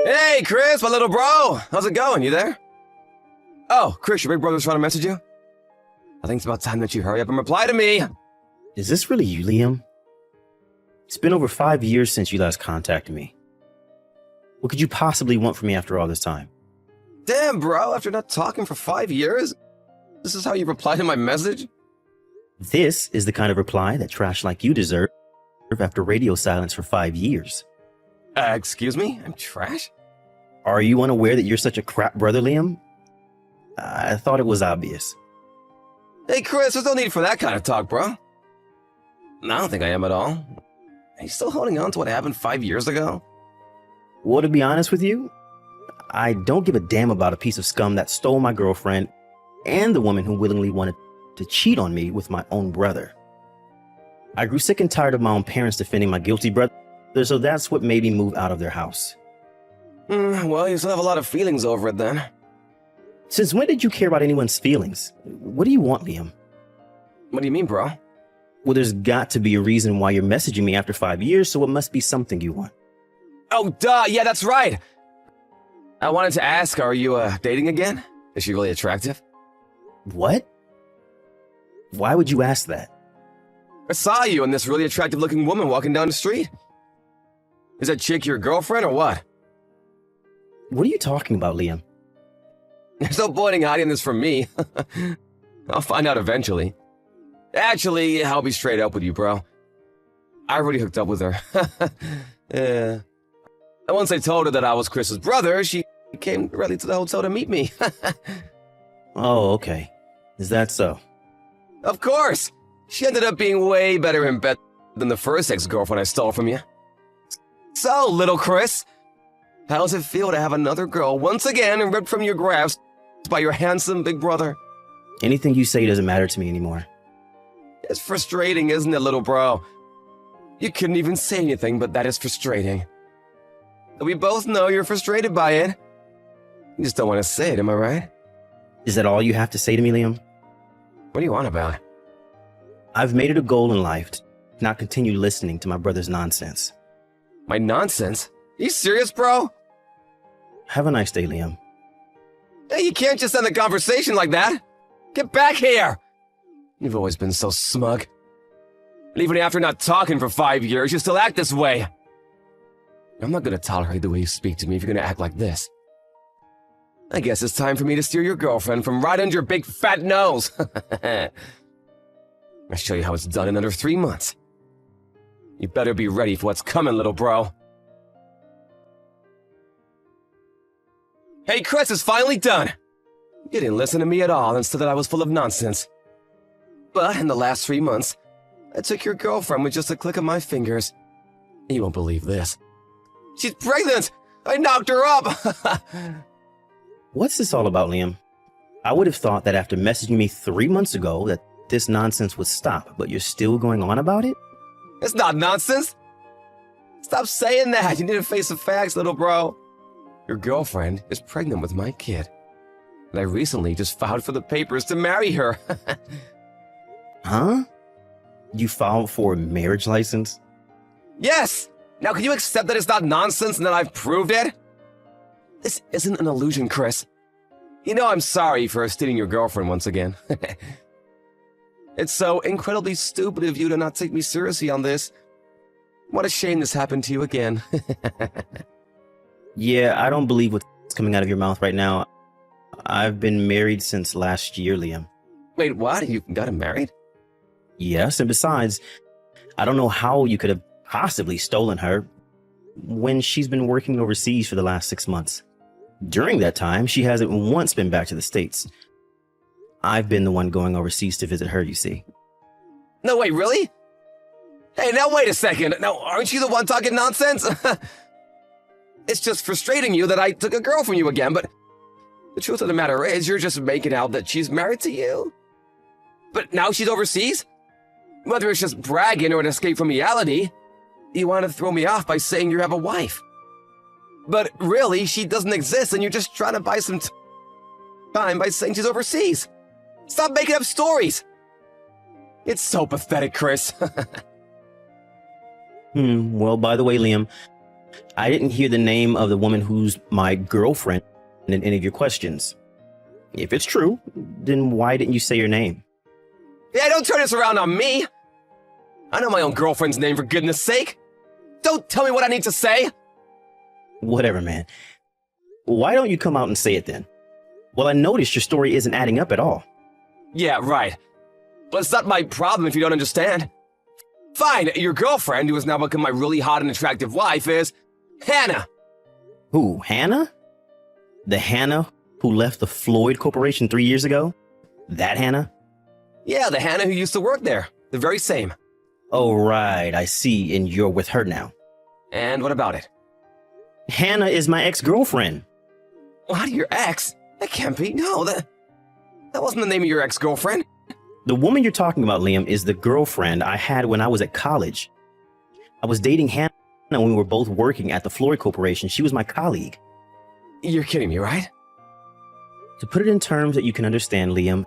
Hey, Chris, my little bro. How's it going? You there? Oh, Chris, your big brother's trying to message you? I think it's about time that you hurry up and reply to me. Is this really you, Liam? It's been over 5 years since you last contacted me. What could you possibly want from me after all this time? Damn, bro, after not talking for 5 years? This is how you reply to my message? This is the kind of reply that trash like you deserve after radio silence for 5 years. Excuse me? I'm trash? Are you unaware that you're such a crap brother, Liam? I thought it was obvious. Hey, Chris, there's no need for that kind of talk, bro. I don't think I am at all. Are you still holding on to what happened 5 years ago? Well, to be honest with you, I don't give a damn about a piece of scum that stole my girlfriend and the woman who willingly wanted to cheat on me with my own brother. I grew sick and tired of my own parents defending my guilty brother, so that's what made me move out of their house. Well, you still have a lot of feelings over it then. Since when did you care about anyone's feelings? What do you want, Liam? What do you mean, bro? Well, there's got to be a reason why you're messaging me after 5 years, so it must be something you want. Oh, duh, yeah, that's right. I wanted to ask, are you, dating again? Is she really attractive? What? Why would you ask that? I saw you and this really attractive-looking woman walking down the street. Is that chick your girlfriend or what? What are you talking about, Liam? There's no point in hiding this from me. I'll find out eventually. Actually, I'll be straight up with you, bro. I already hooked up with her. Yeah. And once I told her that I was Chris's brother, she came directly to the hotel to meet me. Oh, okay. Is that so? Of course! She ended up being way better in bed than the first ex-girlfriend I stole from you. So, little Chris, how does it feel to have another girl once again ripped from your grasp by your handsome big brother? Anything you say doesn't matter to me anymore. It's frustrating, isn't it, little bro? You couldn't even say anything, but that is frustrating. We both know you're frustrated by it. You just don't want to say it, am I right? Is that all you have to say to me, Liam? What are you on about? I've made it a goal in life to not continue listening to my brother's nonsense. My nonsense? Are you serious, bro? Have a nice day, Liam. Hey, you can't just end the conversation like that. Get back here! You've always been so smug. And even after not talking for 5 years, you still act this way. I'm not gonna tolerate the way you speak to me if you're gonna act like this. I guess it's time for me to steer your girlfriend from right under your big fat nose. I'll show you how it's done in under 3 months. You better be ready for what's coming, little bro. Hey, Chris is finally done. You didn't listen to me at all and said that I was full of nonsense. But in the last 3 months, I took your girlfriend with just a click of my fingers. You won't believe this. She's pregnant! I knocked her up! What's this all about, Liam? I would have thought that after messaging me 3 months ago that this nonsense would stop, but you're still going on about it? It's not nonsense! Stop saying that! You need to face the facts, little bro. Your girlfriend is pregnant with my kid. And I recently just filed for the papers to marry her. Huh? You filed for a marriage license? Yes! Now can you accept that it's not nonsense and that I've proved it? This isn't an illusion, Chris. You know I'm sorry for stealing your girlfriend once again. It's so incredibly stupid of you to not take me seriously on this. What a shame this happened to you again. Yeah, I don't believe what's coming out of your mouth right now. I've been married since last year, Liam. Wait, what? You got him married? Yes, and besides, I don't know how you could have possibly stolen her when she's been working overseas for the last 6 months. During that time, she hasn't once been back to the States. I've been the one going overseas to visit her, you see. No, wait, really? Hey, now wait a second. Now, aren't you the one talking nonsense? It's just frustrating you that I took a girl from you again, but the truth of the matter is you're just making out that she's married to you. But now she's overseas? Whether it's just bragging or an escape from reality, you want to throw me off by saying you have a wife. But really, she doesn't exist and you're just trying to buy some time by saying she's overseas. Stop making up stories. It's so pathetic, Chris. Well, by the way, Liam, I didn't hear the name of the woman who's my girlfriend in any of your questions. If it's true, then why didn't you say your name? Yeah, don't turn this around on me. I know my own girlfriend's name, for goodness sake. Don't tell me what I need to say. Whatever, man. Why don't you come out and say it then? Well, I noticed your story isn't adding up at all. Yeah, right. But it's not my problem if you don't understand. Fine, your girlfriend, who has now become my really hot and attractive wife, is Hannah. Who, Hannah? The Hannah who left the Floyd Corporation 3 years ago? That Hannah? Yeah, the Hannah who used to work there. The very same. Oh, right, I see, and you're with her now. And what about it? Hannah is my ex-girlfriend. What, your ex? That can't be. No, that wasn't the name of your ex-girlfriend. The woman you're talking about, Liam, is the girlfriend I had when I was at college. I was dating Hannah when we were both working at the Floyd Corporation. She was my colleague. You're kidding me, right? To put it in terms that you can understand, Liam,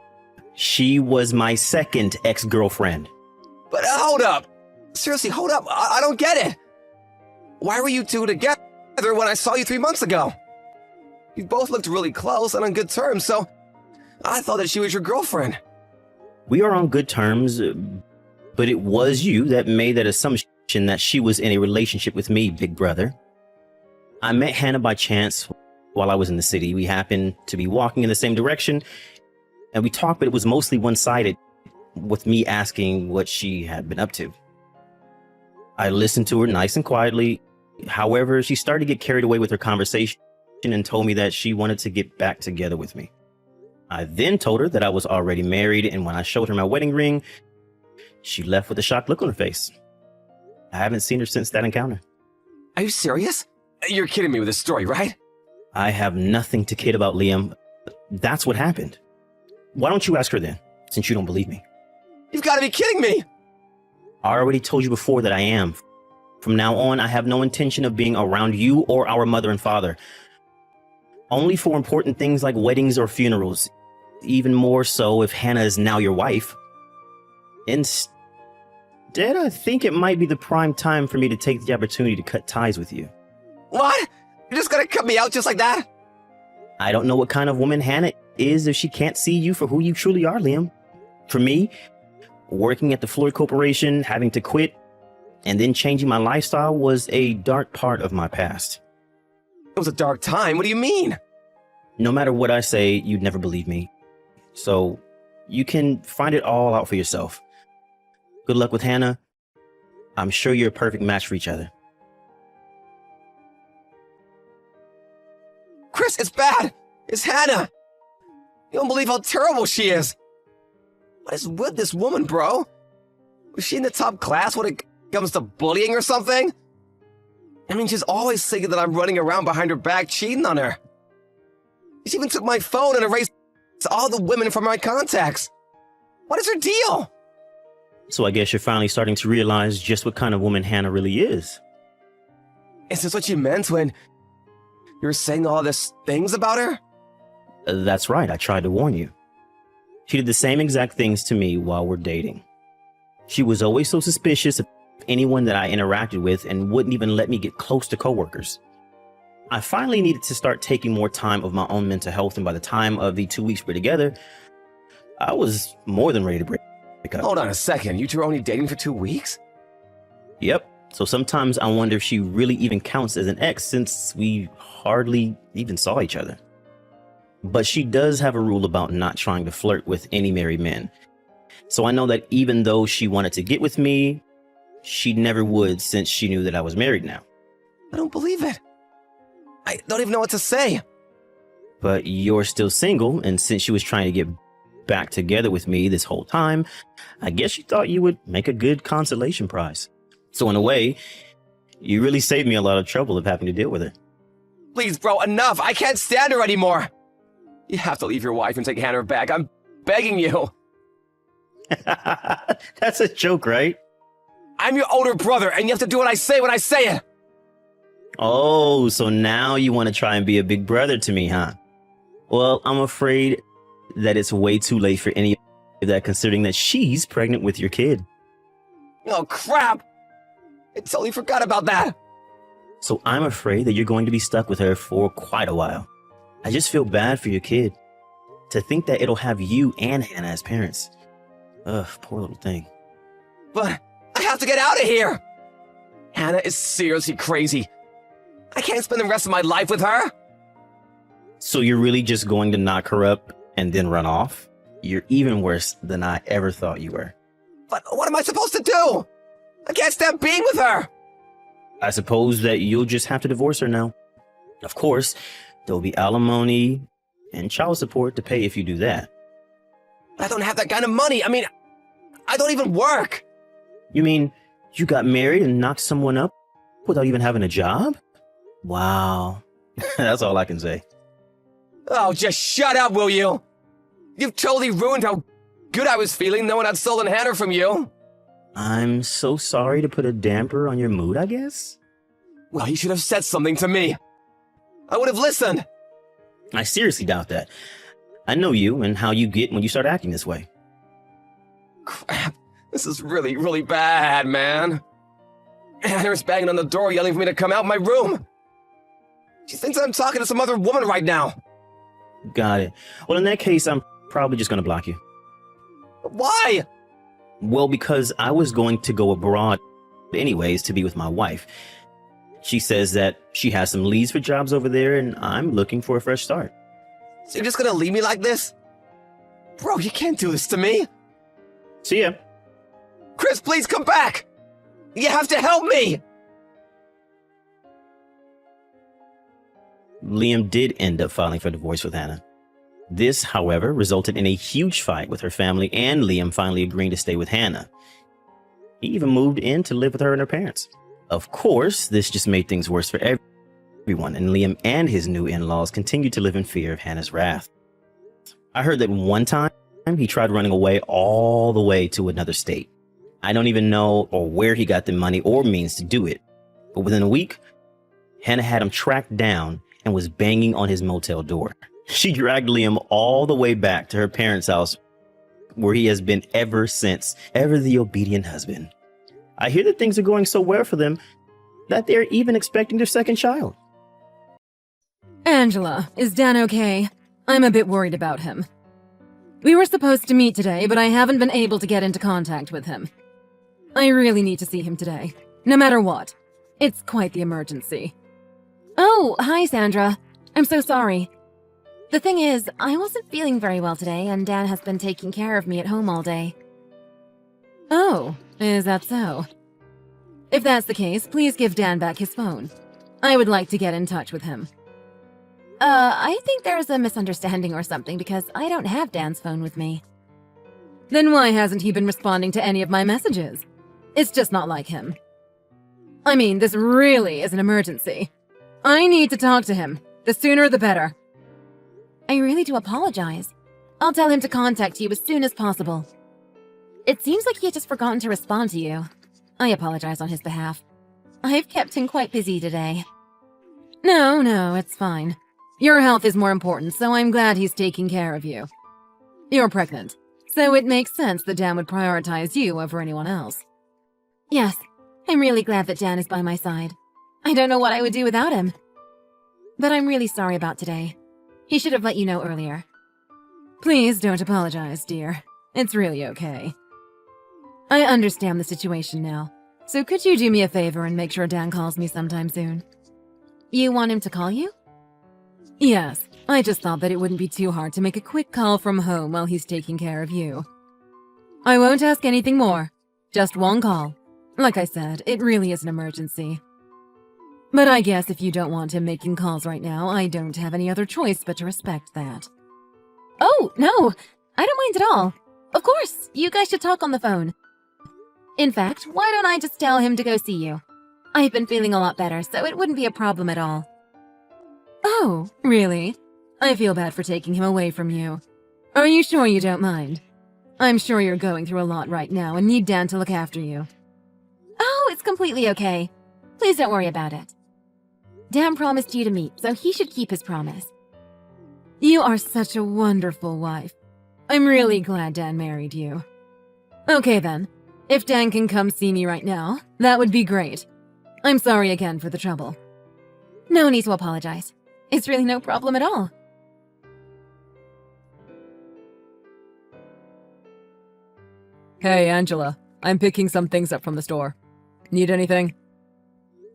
she was my second ex-girlfriend. But hold up. Seriously, hold up. I don't get it. Why were you two together when I saw you 3 months ago? You both looked really close and on good terms, so I thought that she was your girlfriend. We are on good terms, but it was you that made that assumption that she was in a relationship with me, big brother. I met Hannah by chance while I was in the city. We happened to be walking in the same direction, and we talked, but it was mostly one-sided, with me asking what she had been up to. I listened to her nice and quietly. However, she started to get carried away with her conversation and told me that she wanted to get back together with me. I then told her that I was already married, and when I showed her my wedding ring, she left with a shocked look on her face. I haven't seen her since that encounter. Are you serious? You're kidding me with this story, right? I have nothing to kid about, Liam. That's what happened. Why don't you ask her then, since you don't believe me? You've got to be kidding me! I already told you before that I am. From now on, I have no intention of being around you or our mother and father. Only for important things like weddings or funerals. Even more so if Hannah is now your wife. Instead, I think it might be the prime time for me to take the opportunity to cut ties with you. What? You're just gonna cut me out just like that? I don't know what kind of woman Hannah is if she can't see you for who you truly are, Liam. For me, working at the Floyd Corporation, having to quit, and then changing my lifestyle was a dark part of my past. It was a dark time. What do you mean? No matter what I say, you'd never believe me. So you can find it all out for yourself. Good luck with Hannah. I'm sure you're a perfect match for each other. Chris, it's bad. It's Hannah. You don't believe how terrible she is. What is with this woman, bro? Was she in the top class when it comes to bullying or something? I mean, she's always thinking that I'm running around behind her back cheating on her. She even took my phone and erased all the women from my contacts. What is her deal? So I guess you're finally starting to realize just what kind of woman Hannah really is. Is this what you meant when you were saying all these things about her? That's right, I tried to warn you. She did the same exact things to me while we're dating. She was always so suspicious of anyone that I interacted with and wouldn't even let me get close to coworkers. I finally needed to start taking more time of my own mental health, and by the time of the 2 weeks we're together, I was more than ready to break up. Hold on a second, you two are only dating for 2 weeks? Yep. So sometimes I wonder if she really even counts as an ex since we hardly even saw each other. But she does have a rule about not trying to flirt with any married men. So I know that even though she wanted to get with me, she never would since she knew that I was married now. I don't believe it. I don't even know what to say. But you're still single, and since she was trying to get back together with me this whole time, I guess she thought you would make a good consolation prize. So in a way, you really saved me a lot of trouble of having to deal with her. Please, bro, enough. I can't stand her anymore. You have to leave your wife and take Hannah back. I'm begging you. That's a joke, right? I'm your older brother, and you have to do what I say when I say it. Oh, so now you want to try and be a big brother to me, huh? Well, I'm afraid that it's way too late for any of that, considering that she's pregnant with your kid. Oh, crap. I totally forgot about that. So I'm afraid that you're going to be stuck with her for quite a while. I just feel bad for your kid. To think that it'll have you and Hannah as parents. Ugh, poor little thing. But I have to get out of here! Hannah is seriously crazy. I can't spend the rest of my life with her! So you're really just going to knock her up and then run off? You're even worse than I ever thought you were. But what am I supposed to do? I can't stand being with her! I suppose that you'll just have to divorce her now. Of course, there'll be alimony and child support to pay if you do that. I don't have that kind of money. I mean, I don't even work. You mean you got married and knocked someone up without even having a job? Wow. That's all I can say. Oh, just shut up, will you? You've totally ruined how good I was feeling knowing I'd stolen Hannah from you. I'm so sorry to put a damper on your mood, I guess. Well, you should have said something to me. I would have listened. I seriously doubt that. I know you and how you get when you start acting this way. Crap. This is really, really bad, man. Hannah's banging on the door yelling for me to come out of my room. She thinks I'm talking to some other woman right now. Got it. Well, in that case, I'm probably just going to block you. Why? Well, because I was going to go abroad anyways to be with my wife. She says that she has some leads for jobs over there, and I'm looking for a fresh start. So you're just gonna leave me like this? Bro, you can't do this to me. See ya. Chris, please come back! You have to help me! Liam did end up filing for divorce with Hannah. This, however, resulted in a huge fight with her family and Liam finally agreeing to stay with Hannah. He even moved in to live with her and her parents. Of course, this just made things worse for everyone, and Liam and his new in-laws continued to live in fear of Hannah's wrath. I heard that one time he tried running away all the way to another state. I don't even know or where he got the money or means to do it, but within a week, Hannah had him tracked down and was banging on his motel door. She dragged Liam all the way back to her parents' house, where he has been ever since, ever the obedient husband. I hear that things are going so well for them that they're even expecting their second child. Angela, is Dan okay? I'm a bit worried about him. We were supposed to meet today, but I haven't been able to get into contact with him. I really need to see him today, no matter what. It's quite the emergency. Oh, hi, Sandra. I'm so sorry. The thing is, I wasn't feeling very well today, and Dan has been taking care of me at home all day. Oh, is that so? If that's the case, please give Dan back his phone. I would like to get in touch with him. I think there's a misunderstanding or something because I don't have Dan's phone with me. Then why hasn't he been responding to any of my messages? It's just not like him. I mean, this really is an emergency. I need to talk to him. The sooner the better. I really do apologize. I'll tell him to contact you as soon as possible. It seems like he had just forgotten to respond to you. I apologize on his behalf. I've kept him quite busy today. No, it's fine. Your health is more important, so I'm glad he's taking care of you. You're pregnant, so it makes sense that Dan would prioritize you over anyone else. Yes, I'm really glad that Dan is by my side. I don't know what I would do without him. But I'm really sorry about today. He should have let you know earlier. Please don't apologize, dear. It's really okay. I understand the situation now, so could you do me a favor and make sure Dan calls me sometime soon? You want him to call you? Yes, I just thought that it wouldn't be too hard to make a quick call from home while he's taking care of you. I won't ask anything more. Just one call. Like I said, it really is an emergency. But I guess if you don't want him making calls right now, I don't have any other choice but to respect that. Oh, no! I don't mind at all. Of course, you guys should talk on the phone. In fact, why don't I just tell him to go see you? I've been feeling a lot better, so it wouldn't be a problem at all. Oh, really? I feel bad for taking him away from you. Are you sure you don't mind? I'm sure you're going through a lot right now and need Dan to look after you. Oh, it's completely okay. Please don't worry about it. Dan promised you to meet, so he should keep his promise. You are such a wonderful wife. I'm really glad Dan married you. Okay then. If Dan can come see me right now, that would be great. I'm sorry again for the trouble. No need to apologize. It's really no problem at all. Hey, Angela. I'm picking some things up from the store. Need anything?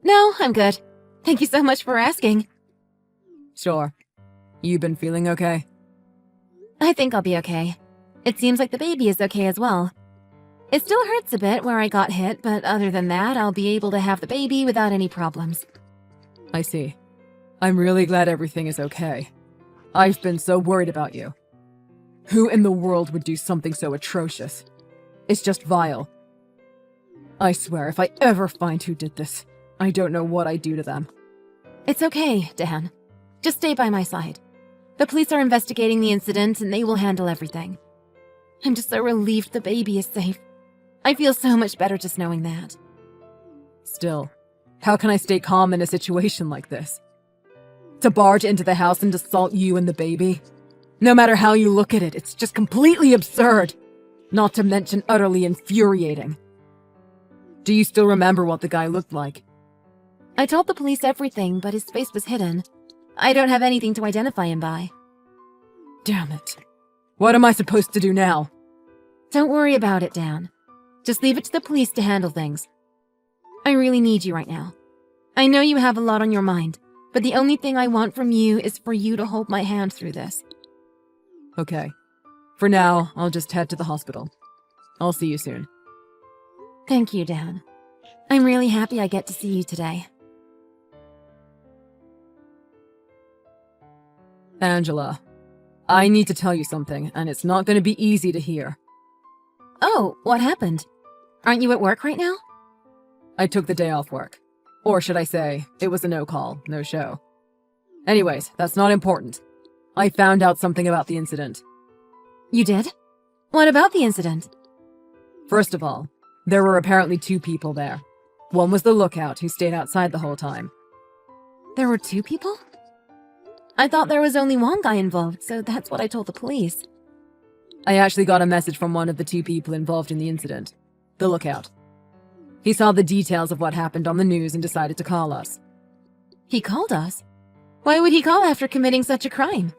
No, I'm good. Thank you so much for asking. Sure. You been feeling okay? I think I'll be okay. It seems like the baby is okay as well. It still hurts a bit where I got hit, but other than that, I'll be able to have the baby without any problems. I see. I'm really glad everything is okay. I've been so worried about you. Who in the world would do something so atrocious? It's just vile. I swear, if I ever find who did this, I don't know what I'd do to them. It's okay, Dan. Just stay by my side. The police are investigating the incident and they will handle everything. I'm just so relieved the baby is safe. I feel so much better just knowing that. Still, how can I stay calm in a situation like this? To barge into the house and assault you and the baby? No matter how you look at it, it's just completely absurd. Not to mention utterly infuriating. Do you still remember what the guy looked like? I told the police everything, but his face was hidden. I don't have anything to identify him by. Damn it. What am I supposed to do now? Don't worry about it, Dan. Just leave it to the police to handle things. I really need you right now. I know you have a lot on your mind, but the only thing I want from you is for you to hold my hand through this. Okay. For now, I'll just head to the hospital. I'll see you soon. Thank you, Dan. I'm really happy I get to see you today. Angela, I need to tell you something, and it's not going to be easy to hear. Oh, what happened? Aren't you at work right now? I took the day off work. Or should I say, it was a no-call, no-show. Anyways, that's not important. I found out something about the incident. You did? What about the incident? First of all, there were apparently 2 people there. One was the lookout who stayed outside the whole time. There were 2 people? I thought there was only one guy involved, so that's what I told the police. I actually got a message from one of the 2 people involved in the incident. The lookout. He saw the details of what happened on the news and decided to call us. He called us? Why would he call after committing such a crime?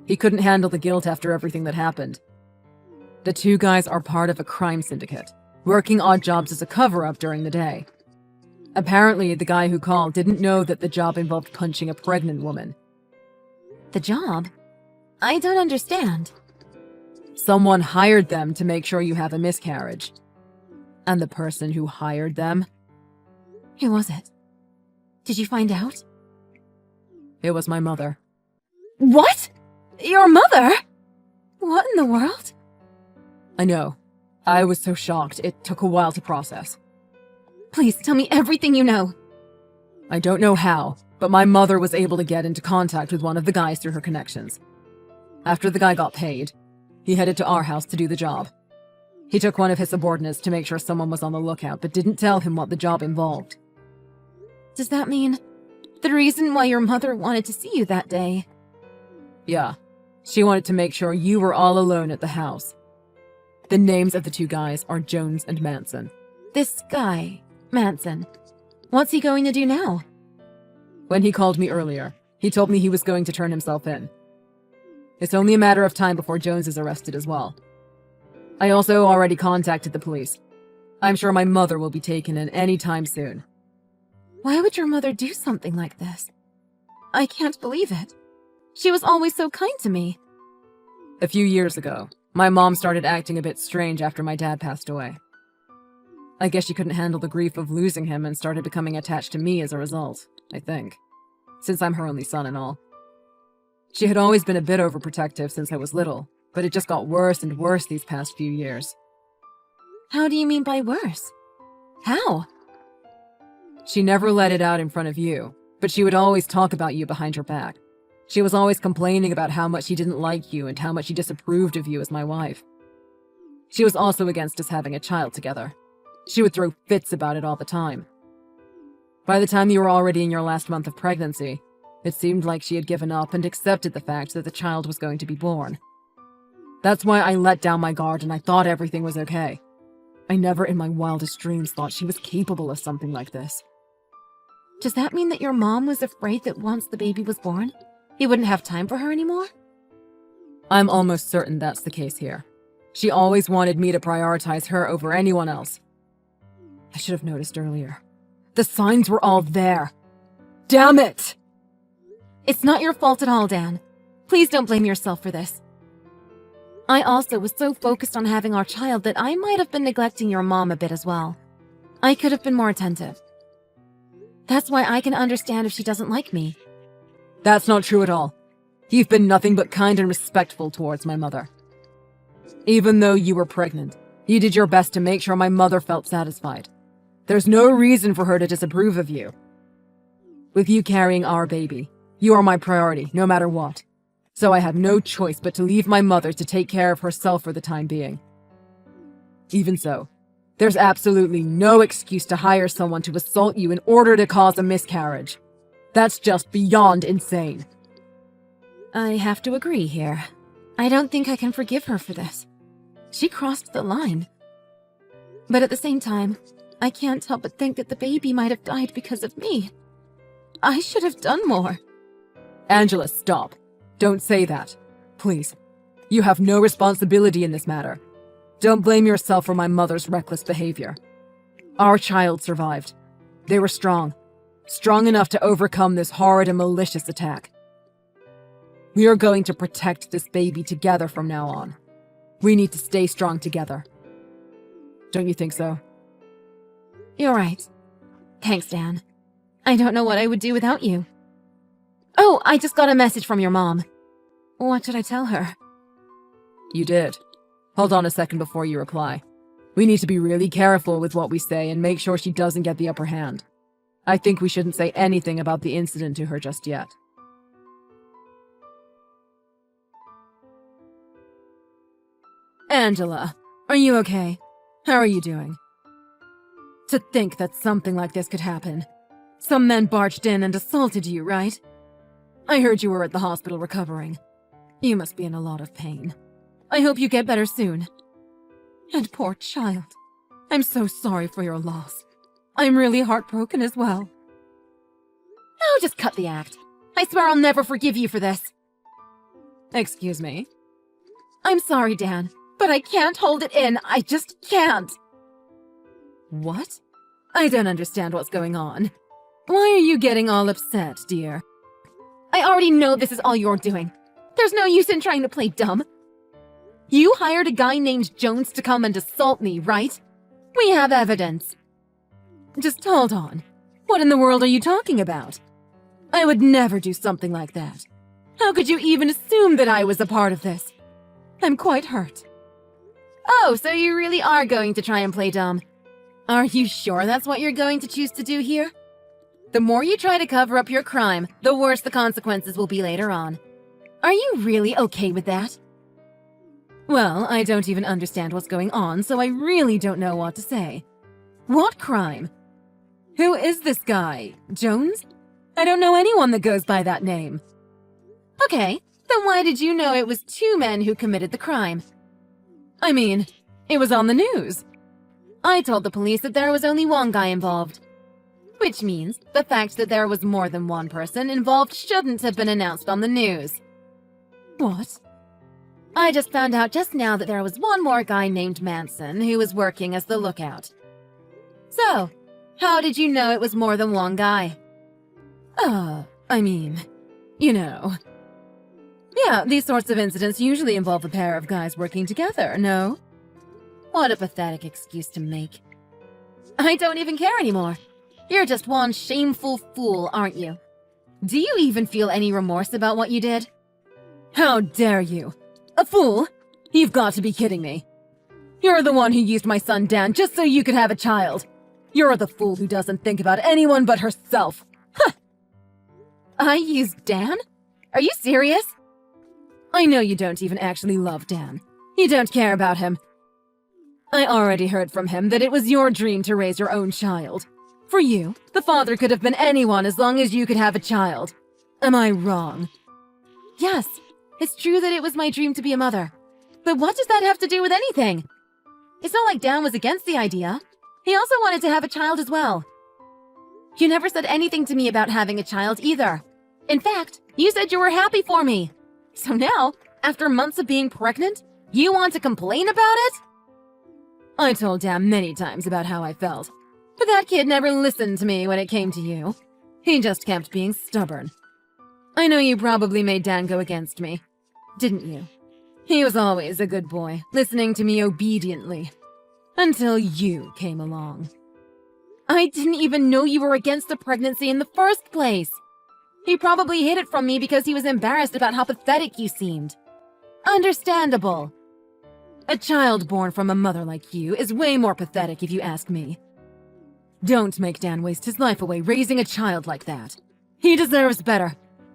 He couldn't handle the guilt after everything that happened. The 2 guys are part of a crime syndicate, working odd jobs as a cover-up during the day. Apparently, the guy who called didn't know that the job involved punching a pregnant woman. The job? I don't understand. Someone hired them to make sure you have a miscarriage. And the person who hired them? Who was it? Did you find out? It was my mother. What? Your mother? What in the world? I know. I was so shocked, it took a while to process. Please tell me everything you know. I don't know how, but my mother was able to get into contact with one of the guys through her connections. After the guy got paid, he headed to our house to do the job. He took one of his subordinates to make sure someone was on the lookout, but didn't tell him what the job involved. Does that mean the reason why your mother wanted to see you that day? Yeah. She wanted to make sure you were all alone at the house. The names of the 2 guys are Jones and Manson. This guy, Manson, what's he going to do now? When he called me earlier, he told me he was going to turn himself in. It's only a matter of time before Jones is arrested as well. I also already contacted the police. I'm sure my mother will be taken in any time soon. Why would your mother do something like this? I can't believe it. She was always so kind to me. A few years ago, my mom started acting a bit strange after my dad passed away. I guess she couldn't handle the grief of losing him and started becoming attached to me as a result, I think, since I'm her only son and all. She had always been a bit overprotective since I was little, but it just got worse and worse these past few years. How do you mean by worse? How? She never let it out in front of you, but she would always talk about you behind your back. She was always complaining about how much she didn't like you and how much she disapproved of you as my wife. She was also against us having a child together. She would throw fits about it all the time. By the time you were already in your last month of pregnancy, it seemed like she had given up and accepted the fact that the child was going to be born. That's why I let down my guard and I thought everything was okay. I never in my wildest dreams thought she was capable of something like this. Does that mean that your mom was afraid that once the baby was born, you wouldn't have time for her anymore? I'm almost certain that's the case here. She always wanted me to prioritize her over anyone else. I should have noticed earlier. The signs were all there. Damn it! It's not your fault at all, Dan. Please don't blame yourself for this. I also was so focused on having our child that I might have been neglecting your mom a bit as well. I could have been more attentive. That's why I can understand if she doesn't like me. That's not true at all. You've been nothing but kind and respectful towards my mother. Even though you were pregnant, you did your best to make sure my mother felt satisfied. There's no reason for her to disapprove of you. With you carrying our baby, you are my priority, no matter what. So I had no choice but to leave my mother to take care of herself for the time being. Even so, there's absolutely no excuse to hire someone to assault you in order to cause a miscarriage. That's just beyond insane. I have to agree here. I don't think I can forgive her for this. She crossed the line. But at the same time, I can't help but think that the baby might have died because of me. I should have done more. Angela, stop. Don't say that. Please. You have no responsibility in this matter. Don't blame yourself for my mother's reckless behavior. Our child survived. They were strong. Strong enough to overcome this horrid and malicious attack. We are going to protect this baby together from now on. We need to stay strong together. Don't you think so? You're right. Thanks, Dan. I don't know what I would do without you. Oh, I just got a message from your mom. What should I tell her? You did. Hold on a second before you reply. We need to be really careful with what we say and make sure she doesn't get the upper hand. I think we shouldn't say anything about the incident to her just yet. Angela, are you okay? How are you doing? To think that something like this could happen. Some men barged in and assaulted you, right? I heard you were at the hospital recovering. You must be in a lot of pain. I hope you get better soon. And poor child. I'm so sorry for your loss. I'm really heartbroken as well. Oh, just cut the act. I swear I'll never forgive you for this. Excuse me? I'm sorry, Dan, but I can't hold it in. I just can't. What? I don't understand what's going on. Why are you getting all upset, dear? I already know this is all you're doing. There's no use in trying to play dumb. You hired a guy named Jones to come and assault me, right? We have evidence. Just hold on. What in the world are you talking about? I would never do something like that. How could you even assume that I was a part of this? I'm quite hurt. Oh, so you really are going to try and play dumb. Are you sure that's what you're going to choose to do here? The more you try to cover up your crime, the worse the consequences will be later on. Are you really okay with that? Well, I don't even understand what's going on, so I really don't know what to say. What crime? Who is this guy? Jones? I don't know anyone that goes by that name. Okay, then why did you know it was two men who committed the crime? I mean, it was on the news. I told the police that there was only one guy involved. Which means the fact that there was more than one person involved shouldn't have been announced on the news. What? I just found out just now that there was one more guy named Manson who was working as the lookout. So, how did you know it was more than one guy? I mean, you know. Yeah, these sorts of incidents usually involve a pair of guys working together, no? What a pathetic excuse to make. I don't even care anymore. You're just one shameful fool, aren't you? Do you even feel any remorse about what you did? How dare you? A fool? You've got to be kidding me. You're the one who used my son Dan just so you could have a child. You're the fool who doesn't think about anyone but herself. Huh! I used Dan? Are you serious? I know you don't even actually love Dan. You don't care about him. I already heard from him that it was your dream to raise your own child. For you, the father could have been anyone as long as you could have a child. Am I wrong? Yes, it's true that it was my dream to be a mother. But what does that have to do with anything? It's not like Dan was against the idea. He also wanted to have a child as well. You never said anything to me about having a child either. In fact, you said you were happy for me. So now, after months of being pregnant, you want to complain about it? I told Dan many times about how I felt, but that kid never listened to me when it came to you. He just kept being stubborn. I know you probably made Dan go against me, didn't you? He was always a good boy, listening to me obediently. Until you came along. I didn't even know you were against the pregnancy in the first place. He probably hid it from me because he was embarrassed about how pathetic you seemed. Understandable. A child born from a mother like you is way more pathetic if you ask me. Don't make Dan waste his life away raising a child like that. He deserves better.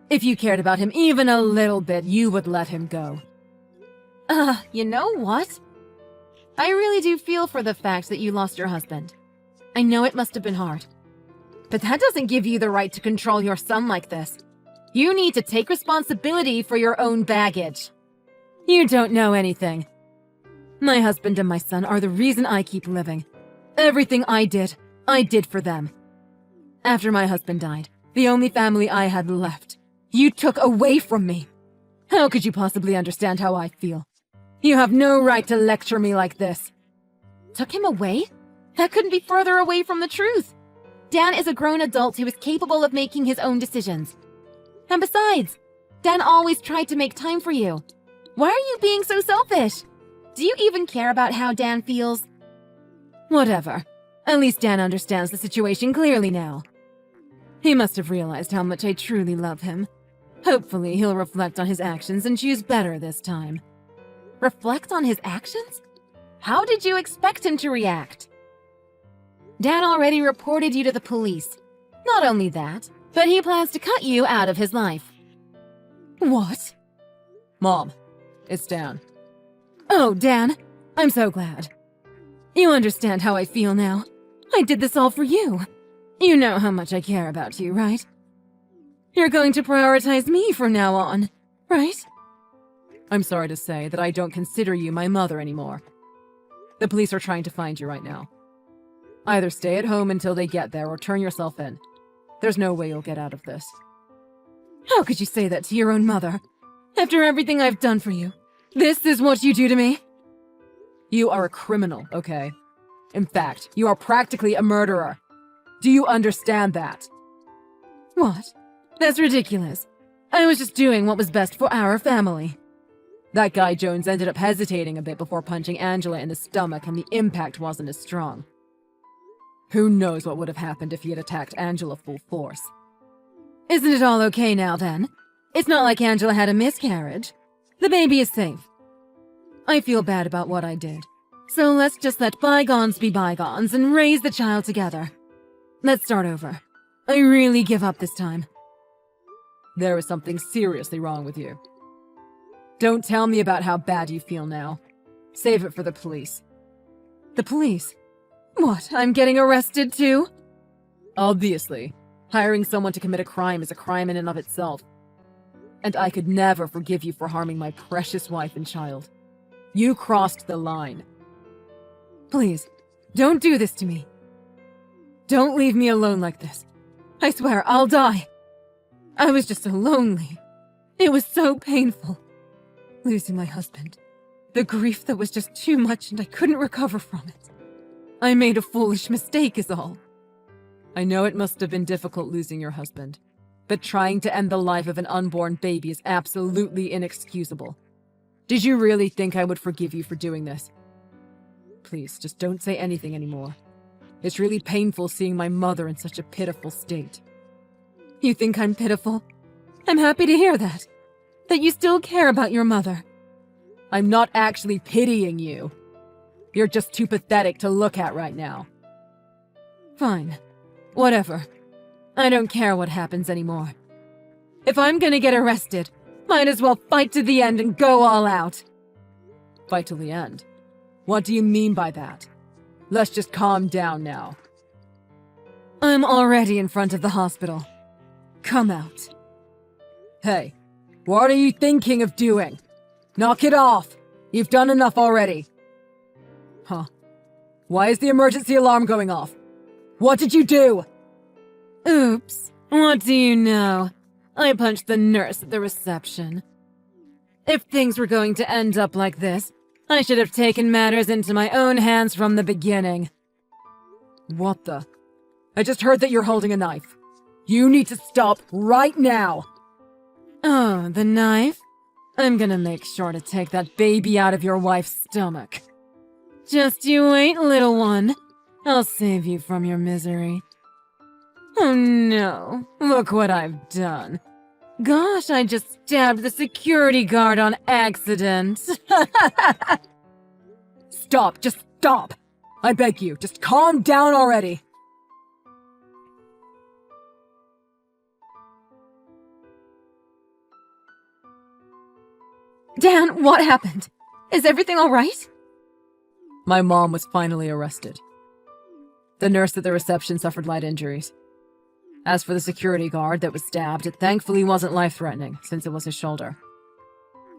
If you cared about him even a little bit, you would let him go. You know what? I really do feel for the fact that you lost your husband. I know it must have been hard. But that doesn't give you the right to control your son like this. You need to take responsibility for your own baggage. You don't know anything. My husband and my son are the reason I keep living. Everything I did for them. After my husband died, the only family I had left, you took away from me. How could you possibly understand how I feel? You have no right to lecture me like this. Took him away? That couldn't be further away from the truth. Dan is a grown adult who is capable of making his own decisions. And besides, Dan always tried to make time for you. Why are you being so selfish? Do you even care about how Dan feels? Whatever. At least Dan understands the situation clearly now. He must have realized how much I truly love him. Hopefully, he'll reflect on his actions and choose better this time. Reflect on his actions? How did you expect him to react? Dan already reported you to the police. Not only that, but he plans to cut you out of his life. What? Mom, it's Dan. Oh, Dan, I'm so glad. You understand how I feel now. I did this all for you. You know how much I care about you, right? You're going to prioritize me from now on, right? I'm sorry to say that I don't consider you my mother anymore. The police are trying to find you right now. Either stay at home until they get there or turn yourself in. There's no way you'll get out of this. How could you say that to your own mother? After everything I've done for you, this is what you do to me? You are a criminal, okay? In fact, you are practically a murderer. Do you understand that? What? That's ridiculous. I was just doing what was best for our family. That guy Jones ended up hesitating a bit before punching Angela in the stomach, and the impact wasn't as strong. Who knows what would have happened if he had attacked Angela full force? Isn't it all okay now, then? It's not like Angela had a miscarriage. The baby is safe. I feel bad about what I did. So let's just let bygones be bygones and raise the child together. Let's start over. I really give up this time. There is something seriously wrong with you. Don't tell me about how bad you feel now. Save it for the police. The police? What, I'm getting arrested too? Obviously. Hiring someone to commit a crime is a crime in and of itself. And I could never forgive you for harming my precious wife and child. You crossed the line. Please, don't do this to me. Don't leave me alone like this. I swear, I'll die. I was just so lonely. It was so painful. Losing my husband. The grief that was just too much and I couldn't recover from it. I made a foolish mistake is all. I know it must have been difficult losing your husband, but trying to end the life of an unborn baby is absolutely inexcusable. Did you really think I would forgive you for doing this? Please, just don't say anything anymore. It's really painful seeing my mother in such a pitiful state. You think I'm pitiful? I'm happy to hear that. That you still care about your mother. I'm not actually pitying you. You're just too pathetic to look at right now. Fine. Whatever. I don't care what happens anymore. If I'm gonna get arrested, might as well fight to the end and go all out. Fight to the end? What do you mean by that? Let's just calm down now. I'm already in front of the hospital. Come out. Hey, what are you thinking of doing? Knock it off! You've done enough already. Huh. Why is the emergency alarm going off? What did you do? Oops, what do you know? I punched the nurse at the reception. If things were going to end up like this, I should have taken matters into my own hands from the beginning. What the? I just heard that you're holding a knife. You need to stop right now. Oh, the knife? I'm gonna make sure to take that baby out of your wife's stomach. Just you wait, little one. I'll save you from your misery. Oh no, look what I've done. Gosh, I just stabbed the security guard on accident. Stop, just stop. I beg you, just calm down already. Dan, what happened? Is everything all right? My mom was finally arrested. The nurse at the reception suffered light injuries. As for the security guard that was stabbed, it thankfully wasn't life-threatening, since it was his shoulder.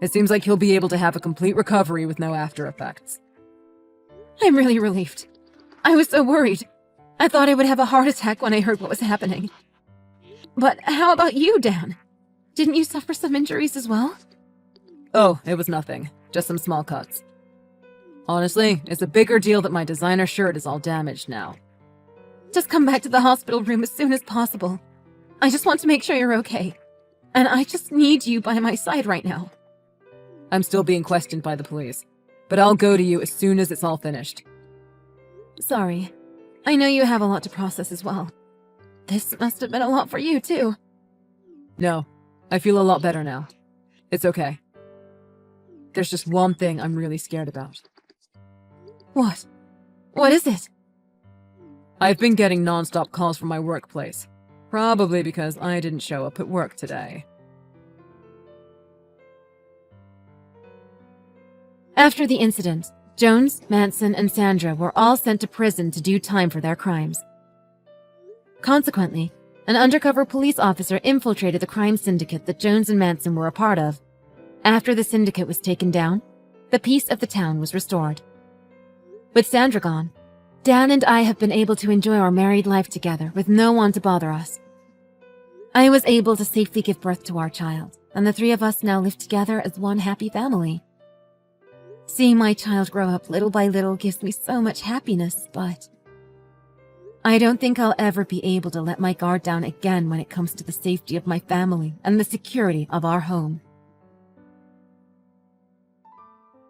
It seems like he'll be able to have a complete recovery with no after-effects. I'm really relieved. I was so worried. I thought I would have a heart attack when I heard what was happening. But how about you, Dan? Didn't you suffer some injuries as well? Oh, it was nothing. Just some small cuts. Honestly, it's a bigger deal that my designer shirt is all damaged now. Just come back to the hospital room as soon as possible. I just want to make sure you're okay. And I just need you by my side right now. I'm still being questioned by the police, but I'll go to you as soon as it's all finished. Sorry. I know you have a lot to process as well. This must have been a lot for you, too. No, I feel a lot better now. It's okay. There's just one thing I'm really scared about. What? What is it? I've been getting non-stop calls from my workplace. Probably because I didn't show up at work today. After the incident, Jones, Manson, and Sandra were all sent to prison to do time for their crimes. Consequently, an undercover police officer infiltrated the crime syndicate that Jones and Manson were a part of. After the syndicate was taken down, the peace of the town was restored. With Sandra gone, Dan and I have been able to enjoy our married life together with no one to bother us. I was able to safely give birth to our child, and the three of us now live together as one happy family. Seeing my child grow up little by little gives me so much happiness, but I don't think I'll ever be able to let my guard down again when it comes to the safety of my family and the security of our home.